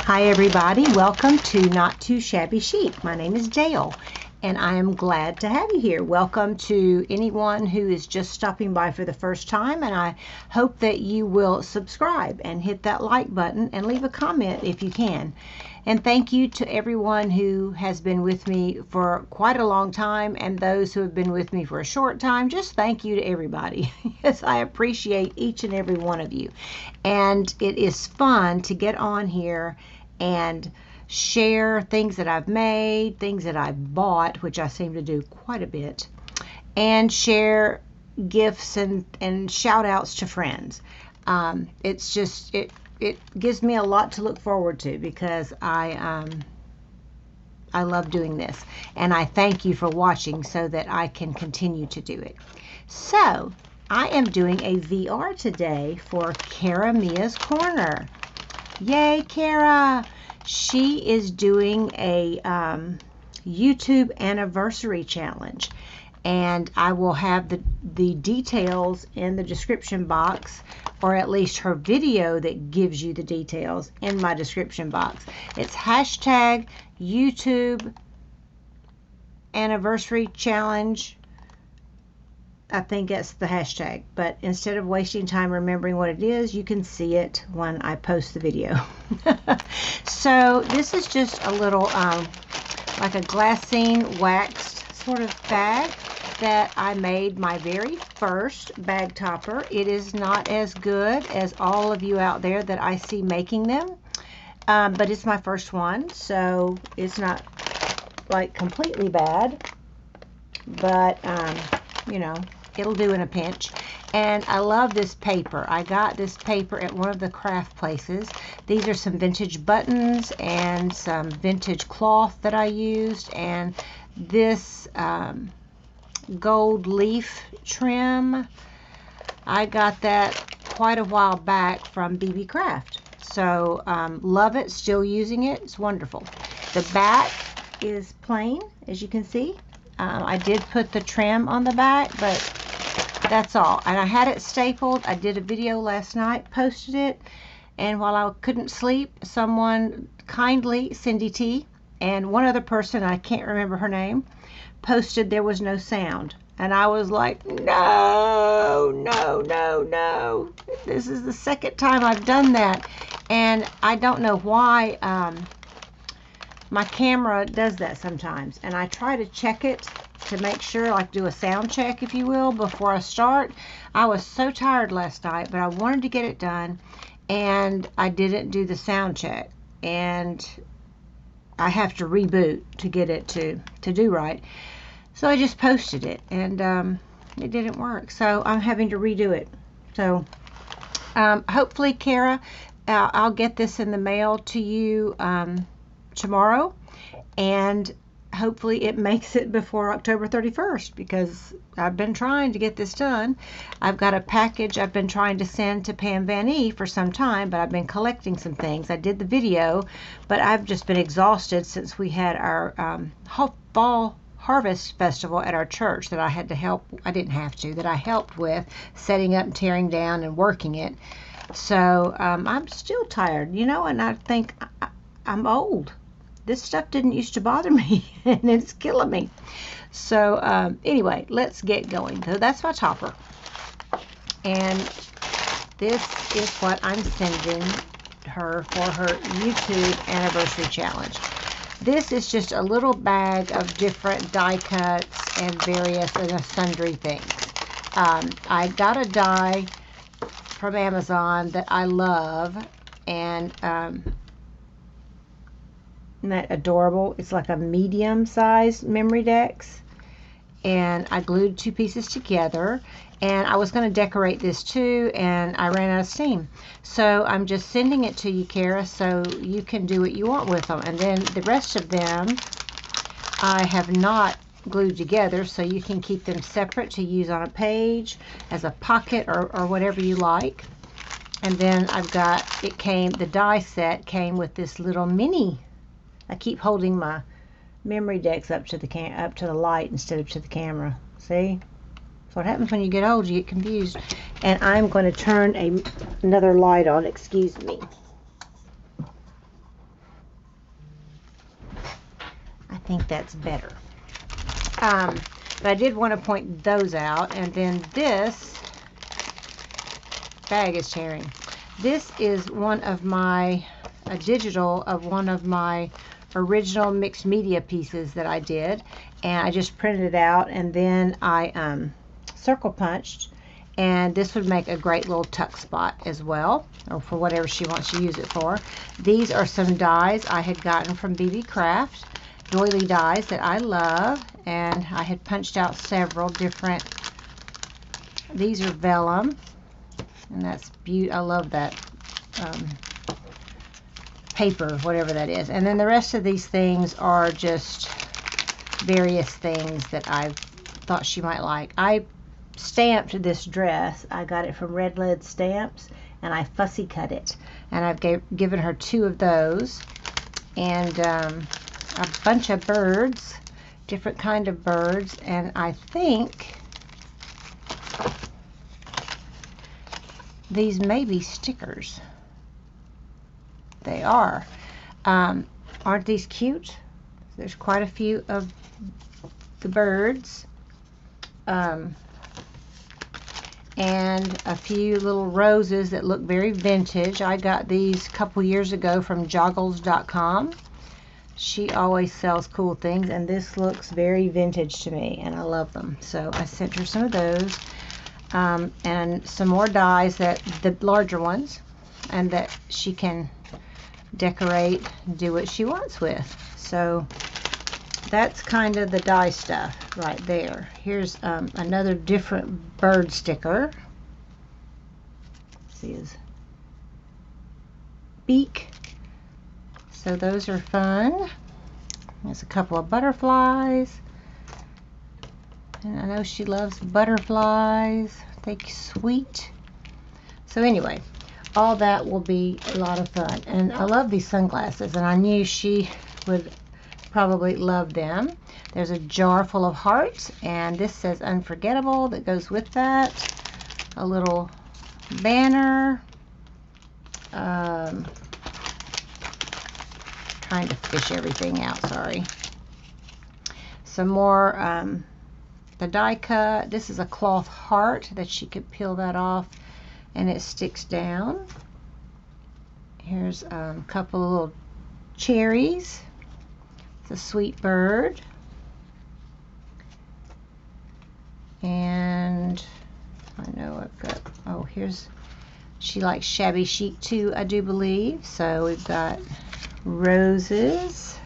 Hi everybody, welcome to Not Too Shabby Chic. My name is Dale and I am glad to have you here. Welcome to anyone who is just stopping by for the first time, and I hope that you will subscribe and hit that like button and leave a comment if you can. And thank you to everyone who has been with me for quite a long time and those who have been with me for a short time. Just thank you to everybody. Yes, I appreciate each and every one of you. And it is fun to get on here and share things that I've made, things that I've bought, which I seem to do quite a bit, and share gifts and shout outs to friends. It's just, it gives me a lot to look forward to because I love doing this, and I thank you for watching so that I can continue to do it. So I am doing a VR today for Cara Mia's Corner. Yay, Cara! She is doing a YouTube anniversary challenge, and I will have the details in the description box, or at least her video that gives you the details in my description box. It's hashtag YouTube anniversary challenge. I think that's the hashtag, but instead of wasting time remembering what it is, you can see it when I post the video. So this is just a little like a glassine waxed sort of bag that I made my very first bag topper. It is not as good as all of you out there that I see making them, but it's my first one, so it's not like completely bad, but you know, it'll do in a pinch. And I love this paper. I got this paper at one of the craft places. These are some vintage buttons and some vintage cloth that I used, and this gold leaf trim, I got that quite a while back from BB Craft. So love it, still using it. It's wonderful. The back is plain, as you can see. I did put the trim on the back, but that's all. And I had it stapled. I did a video last night, posted it, and while I couldn't sleep, someone kindly, Cindy T, and one other person, I can't remember her name, posted there was no sound. And I was like, no. This is the second time I've done that. And I don't know why my camera does that sometimes. And I try to check it to make sure, like do a sound check, if you will, before I start. I was so tired last night, but I wanted to get it done, and I didn't do the sound check. And I have to reboot to get it to do right. So I just posted it, and it didn't work. So I'm having to redo it. So hopefully, Cara, I'll get this in the mail to you tomorrow, and hopefully it makes it before October 31st, because I've been trying to get this done. I've got a package I've been trying to send to Pam Van E for some time, but I've been collecting some things. I did the video, but I've just been exhausted since we had our fall harvest festival at our church that I had to help. I didn't have to, that I helped with setting up and tearing down and working it. So I'm still tired, you know, and I think I'm old. This stuff didn't used to bother me, and it's killing me. So anyway, let's get going. So that's my topper, and this is what I'm sending her for her YouTube anniversary challenge. This is just a little bag of different die cuts and various and sundry things. I got a die from Amazon that I love, and isn't that adorable? It's like a medium-sized memory decks, and I glued two pieces together, and I was going to decorate this too, and I ran out of steam. So I'm just sending it to you, Cara, so you can do what you want with them. And then the rest of them I have not glued together, so you can keep them separate to use on a page, as a pocket, or whatever you like. And then I've got, the die set came with this little mini. I keep holding my memory decks up to the light instead of to the camera. See? That's what happens when you get old. You get confused. And I'm going to turn another light on. Excuse me. think that's better. But I did want to point those out. And then this bag is tearing. This is one of my, a digital of one of my original mixed media pieces that I did. And I just printed it out, and then I circle punched. And this would make a great little tuck spot as well, or for whatever she wants to use it for. These are some dies I had gotten from BB Craft, doily dies that I love, and I had punched out several different. These are vellum, and that's beautiful. I love that paper, whatever that is. And then the rest of these things are just various things that I thought she might like. I stamped this dress. I got it from Red Lead Stamps, and I fussy cut it, and I've given her 2 of those, and a bunch of birds, different kind of birds, and I think these may be stickers. They are. Aren't these cute? There's quite a few of the birds. And a few little roses that look very vintage. I got these a couple years ago from joggles.com. She always sells cool things, and this looks very vintage to me, and I love them. So I sent her some of those, and some more dies, that the larger ones, and that she can decorate, do what she wants with. So that's kind of the die stuff right there. Here's another different bird sticker. See his beak. So those are fun. There's a couple of butterflies. And I know she loves butterflies. They're sweet. So anyway, all that will be a lot of fun. And I love these sunglasses, and I knew she would probably love them. There's a jar full of hearts, and this says unforgettable that goes with that. A little banner. Trying to fish everything out, sorry. Some more the die cut. This is a cloth heart that she could peel that off, and it sticks down. Here's a couple of little cherries. It's a sweet bird. And I know I've got, oh, here's, she likes Shabby Chic too, I do believe. So we've got roses.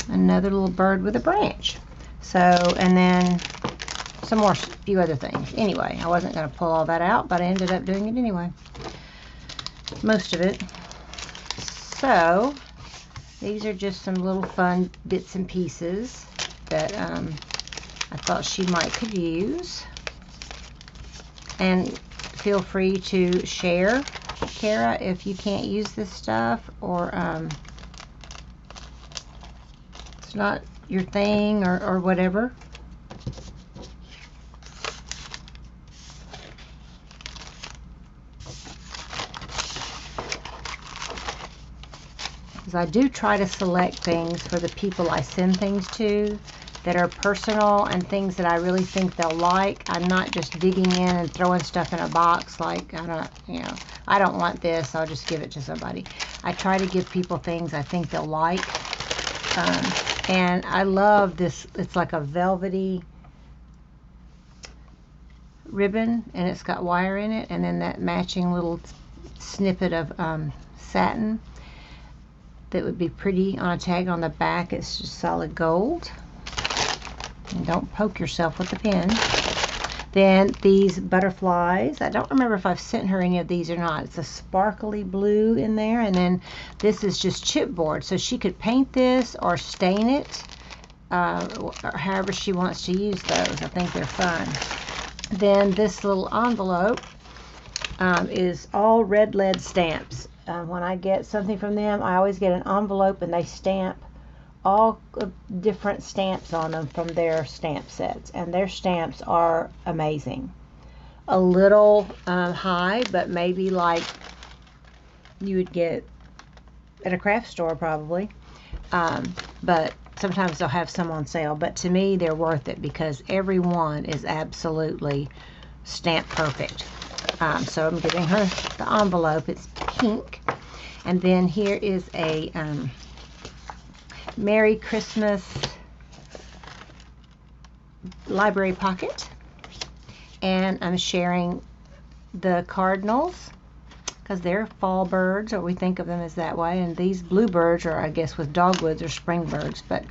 Another little bird with a branch. So, and then some more, few other things. Anyway, I wasn't going to pull all that out, but I ended up doing it anyway. Most of it. So, these are just some little fun bits and pieces that I thought she might could use. And feel free to share, Cara, if you can't use this stuff, or it's not your thing, or whatever. Because I do try to select things for the people I send things to that are personal and things that I really think they'll like. I'm not just digging in and throwing stuff in a box like, I don't want this, I'll just give it to somebody. I try to give people things I think they'll like. And I love this. It's like a velvety ribbon, and it's got wire in it, and then that matching little snippet of satin that would be pretty on a tag on the back. It's just solid gold. And don't poke yourself with the pen. Then these butterflies. I don't remember if I've sent her any of these or not. It's a sparkly blue in there. And then this is just chipboard. So she could paint this or stain it. Or however she wants to use those. I think they're fun. Then this little envelope is all Red Lead Stamps. When I get something from them, I always get an envelope, and they stamp all different stamps on them from their stamp sets, and their stamps are amazing. A little high, but maybe like you would get at a craft store probably. But sometimes they'll have some on sale. But to me, they're worth it because every one is absolutely stamp perfect. So I'm giving her the envelope. It's pink. And then here is a Merry Christmas library pocket. And I'm sharing the cardinals because they're fall birds, or we think of them as that way. And these bluebirds are, I guess, with dogwoods or spring birds. But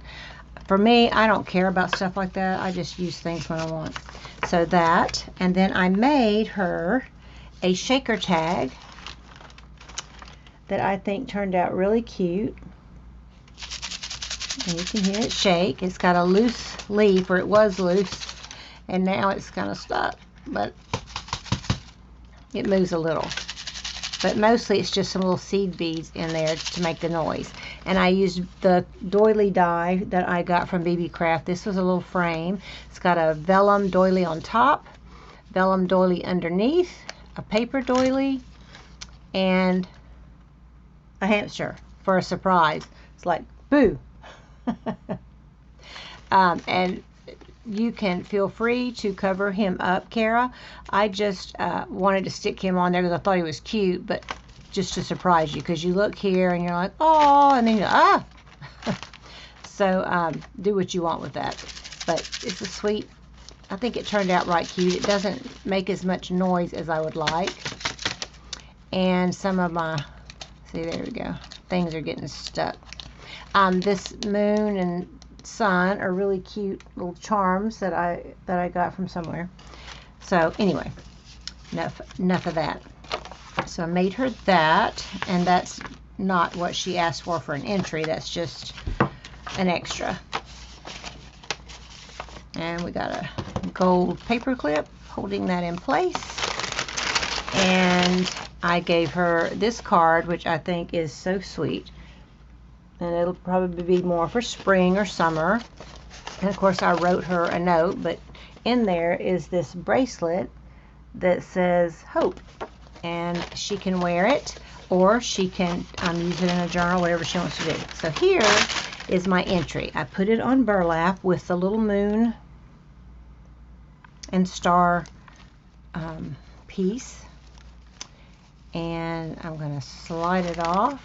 for me, I don't care about stuff like that. I just use things when I want. So that, and then I made her a shaker tag that I think turned out really cute. And you can hear it shake. It's got a loose leaf, or it was loose, and now it's kind of stuck, but it moves a little. But mostly it's just some little seed beads in there to make the noise. And I used the doily die that I got from BB Craft. This was a little frame. It's got a vellum doily on top, vellum doily underneath, a paper doily, and a hamster for a surprise. It's like, boo. And you can feel free to cover him up, Cara. I just wanted to stick him on there because I thought he was cute, but just to surprise you, because you look here and you're like, oh, and then you're ah. So do what you want with that. But it's a sweet, I think it turned out right cute. It doesn't make as much noise as I would like. And some of my, see, there we go, things are getting stuck. This moon and sun are really cute little charms that I got from somewhere. So anyway, enough of that. So I made her that, and that's not what she asked for an entry. That's just an extra. And we got a gold paper clip holding that in place. And I gave her this card, which I think is so sweet. And it'll probably be more for spring or summer. And of course I wrote her a note, but in there is this bracelet that says hope, and she can wear it, or she can use it in a journal, whatever she wants to do. So here is my entry. I put it on burlap with the little moon and star piece, and I'm going to slide it off.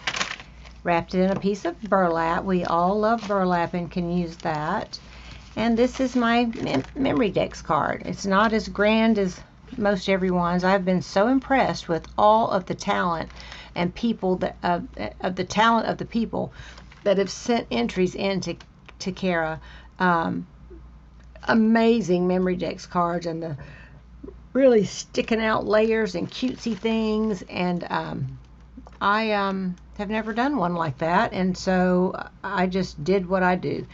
Wrapped it in a piece of burlap. We all love burlap and can use that. And this is my memory decks card. It's not as grand as most everyone's. I've been so impressed with all of the talent and people that of the talent of the people that have sent entries in to Cara. Amazing memory decks cards, and the really sticking out layers and cutesy things. And I have never done one like that, and so I just did what I do.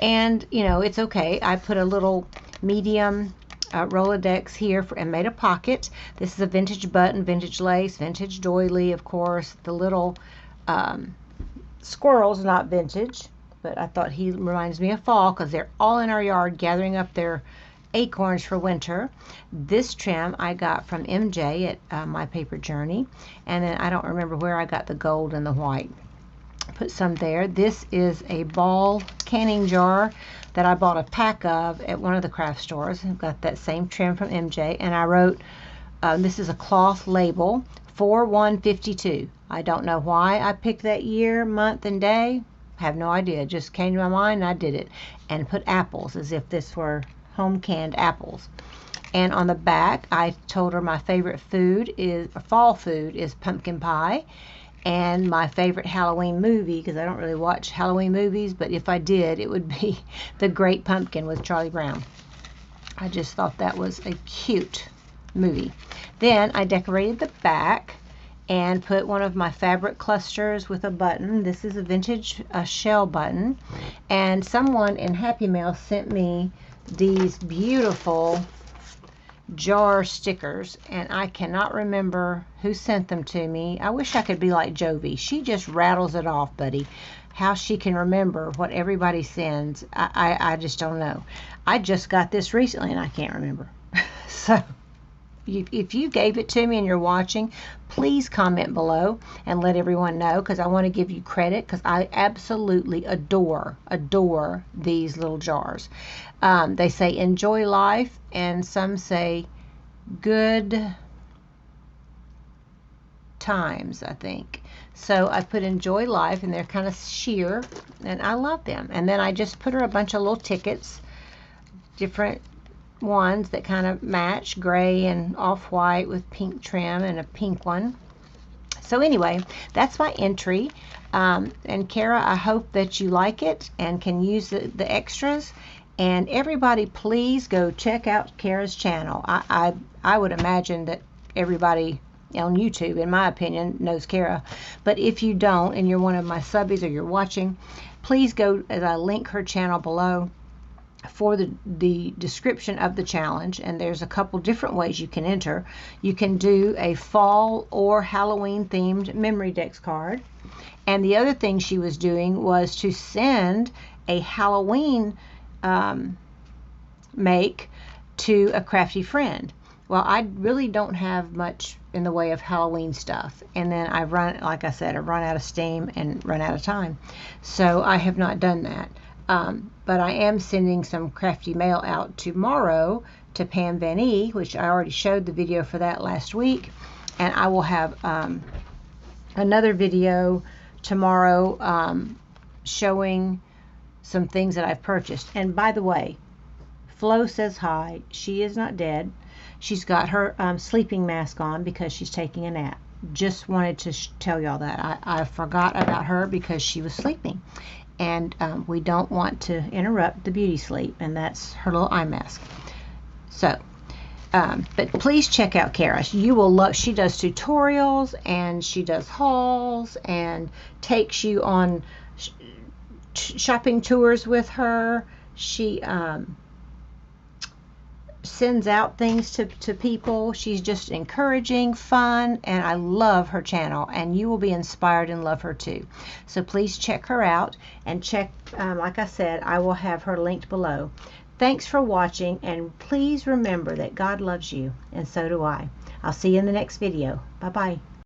And you know, it's okay. I put a little medium Rolodex here and made a pocket. This is a vintage button, vintage lace, vintage doily, of course. The little squirrel's not vintage, but I thought he reminds me of fall because they're all in our yard gathering up their acorns for winter. This trim I got from MJ at My Paper Journey, and then I don't remember where I got the gold and the white. Put some there. This is a ball canning jar that I bought a pack of at one of the craft stores. I've got that same trim from MJ, and I wrote, this is a cloth label, 4/1/52. I don't know why I picked that year, month, and day. I have no idea. It just came to my mind and I did it. And put apples as if this were home canned apples. And on the back I told her my favorite food is, fall food is pumpkin pie, and my favorite Halloween movie, because I don't really watch Halloween movies, but if I did, it would be The Great Pumpkin with Charlie Brown. I just thought that was a cute movie. Then I decorated the back and put one of my fabric clusters with a button. This is a vintage shell button, and someone in Happy Mail sent me these beautiful jar stickers, and I cannot remember who sent them to me. I wish I could be like Jovi. She just rattles it off, buddy. How she can remember what everybody sends, I just don't know. I just got this recently and I can't remember. So if you gave it to me and you're watching, please comment below and let everyone know, because I want to give you credit, because I absolutely adore these little jars. They say enjoy life, and some say good times, I think. So I put enjoy life, and they're kind of sheer, and I love them. And then I just put her a bunch of little tickets, different ones that kind of match, gray and off-white with pink trim, and a pink one. So anyway, that's my entry. And Cara, I hope that you like it and can use the extras. And everybody, please go check out Cara's channel. I would imagine that everybody on YouTube, in my opinion, knows Cara. But if you don't, and you're one of my subbies, or you're watching, please go, as I link her channel below, for the description of the challenge. And there's a couple different ways you can enter. You can do a fall or Halloween themed memory decks card. And the other thing she was doing was to send a Halloween make to a crafty friend. Well, I really don't have much in the way of Halloween stuff. And then I've run, like I said, I've run out of steam and run out of time. So I have not done that. But I am sending some crafty mail out tomorrow to Pam Van E, which I already showed the video for that last week. And I will have another video tomorrow showing some things that I've purchased. And by the way, Flo says hi. She is not dead. She's got her sleeping mask on because she's taking a nap. Just wanted to tell y'all that. I forgot about her because she was sleeping. And we don't want to interrupt the beauty sleep, and that's her little eye mask. So, but please check out Cara. You will love, she does tutorials, and she does hauls, and takes you on shopping tours with her. She sends out things to people. She's just encouraging, fun, and I love her channel, and you will be inspired and love her too. So please check her out, and check, like I said, I will have her linked below. Thanks for watching, and please remember that God loves you, and so do I. I'll see you in the next video. Bye-bye.